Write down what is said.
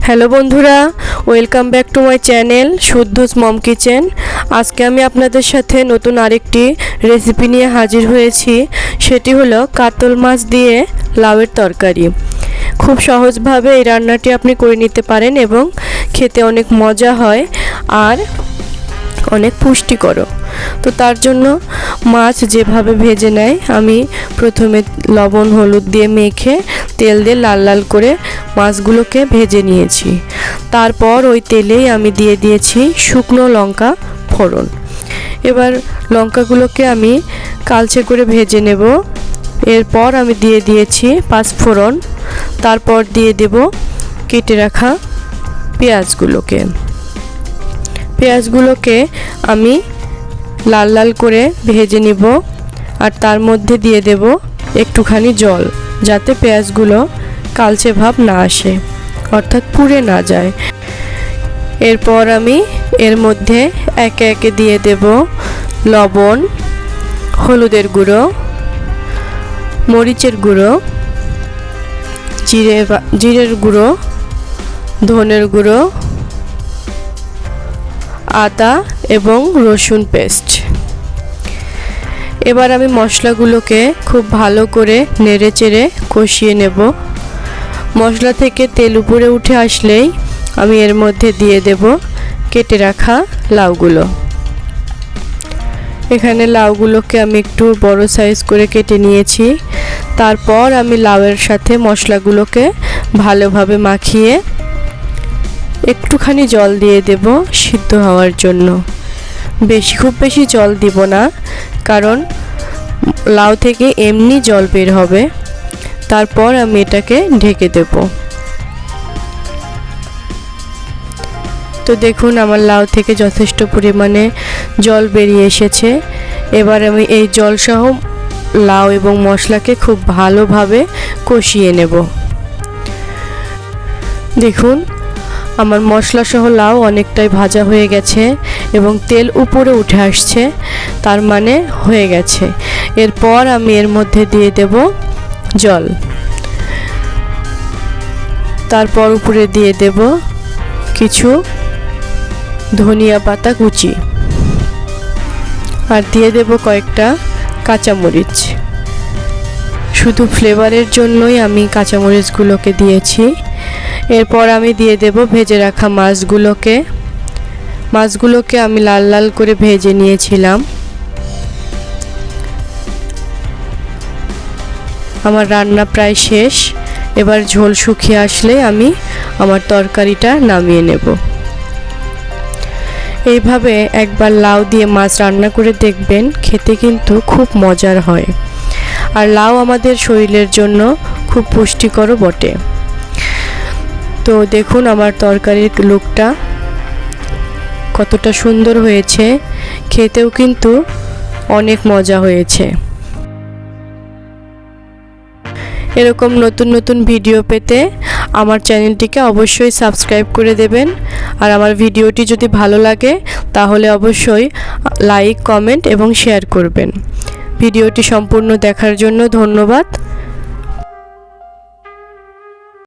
Hello বন্ধুরা, welcome back to my channel শুদ্ধস mom kitchen. আজকে আমি আপনাদের সাথে নতুন আরেকটি রেসিপি নিয়ে হাজির হয়েছি। সেটি হলো কাতল মাছ দিয়ে লাউয়ের তরকারি। খুব সহজভাবে এই রান্নাটি আপনি করে নিতে পারেন এবং খেতে অনেক মজা হয় আর অনেক পুষ্টিকর। তো তার জন্য মাছ যেভাবে ভেজে নেয়, আমি প্রথমে লবণ হলুদ দিয়ে মেখে তেল দিয়ে লাল লাল করে মাছগুলোকে ভেজে নিয়েছি। তারপর ওই তেলেই আমি দিয়ে দিয়েছি শুকনো লঙ্কা ফোড়ন। এবার লঙ্কাগুলোকে আমি কালচে করে ভেজে নেব। এরপর আমি দিয়ে দিয়েছি পাঁচফোড়ন। তারপর দিয়ে দেব কেটে রাখা পেঁয়াজগুলোকে আমি লাল লাল করে ভেজে নিব। আর তার মধ্যে দিয়ে দেব একটুখানি জল, যাতে পেঁয়াজগুলো কালচে ভাব না আসে, অর্থাৎ পুড়ে না যায়। এরপর আমি এর মধ্যে একে একে দিয়ে দেব লবণ, হলুদের গুঁড়ো, মরিচের গুঁড়ো, জিরের গুঁড়ো, ধনের গুঁড়ো, আদা এবং রসুন পেস্ট। এবার আমি মশলাগুলোকে খুব ভালো করে নেড়েচেড়ে কষিয়ে নেব। মশলা থেকে তেল উপরে উঠে আসলেই আমি এর মধ্যে দিয়ে দেব কেটে রাখা লাউগুলো। এখানে লাউগুলোকে আমি একটু বড় সাইজ করে কেটে নিয়েছি। তারপর আমি লাউয়ের সাথে মশলাগুলোকে ভালোভাবে মাখিয়ে একটুখানি জল দিয়ে দেব সিদ্ধ হওয়ার জন্য। খুব বেশি জল দিব না, কারণ লাউ থেকে এমনি জল বের হবে। তারপর আমি এটাকে ঢেকে দেব। তো দেখুন, আমার লাউ থেকে যথেষ্ট পরিমাণে জল বেরিয়ে এসেছে। এবার আমি এই জলসহ লাউ এবং মশলাকে খুব ভালোভাবে কষিয়ে নেব। দেখুন, আমার মশলা সহ লাউ অনেকটাই ভাজা হয়ে গেছে এবং তেল উপরে উঠে আসছে, তার মানে হয়ে গেছে। এরপর আমি এর মধ্যে দিয়ে দেব জল। তারপর উপরে দিয়ে দেব কিছু ধনিয়া পাতা কুচি, আর দিয়ে দেব কয়েকটা কাঁচামরিচ। শুধু ফ্লেভারের জন্যই আমি কাঁচামরিচগুলোকে দিয়েছি। এরপর আমি দিয়ে দেব ভেজে রাখা মাছগুলোকে আমি লাল লাল করে ভেজে নিয়েছিলাম। আমার রান্না প্রায় শেষ। এবার ঝোল শুকিয়ে আসলে আমি আমার তরকারিটা নামিয়ে নেব। এইভাবে একবার লাউ দিয়ে মাছ রান্না করে দেখবেন, খেতে কিন্তু খুব মজার হয়। আর লাউ আমাদের শরীরের জন্য খুব পুষ্টিকরও বটে। তো দেখুন, আমার তরকারির লুকটা কতটা সুন্দর হয়েছে, খেতেও কিন্তু অনেক মজা হয়েছে। এরকম নতুন নতুন ভিডিও পেতে আমার চ্যানেলটিকে অবশ্যই সাবস্ক্রাইব করে দেবেন। আর আমার ভিডিওটি যদি ভালো লাগে তাহলে অবশ্যই লাইক, কমেন্ট এবং শেয়ার করবেন। ভিডিওটি সম্পূর্ণ দেখার জন্য ধন্যবাদ।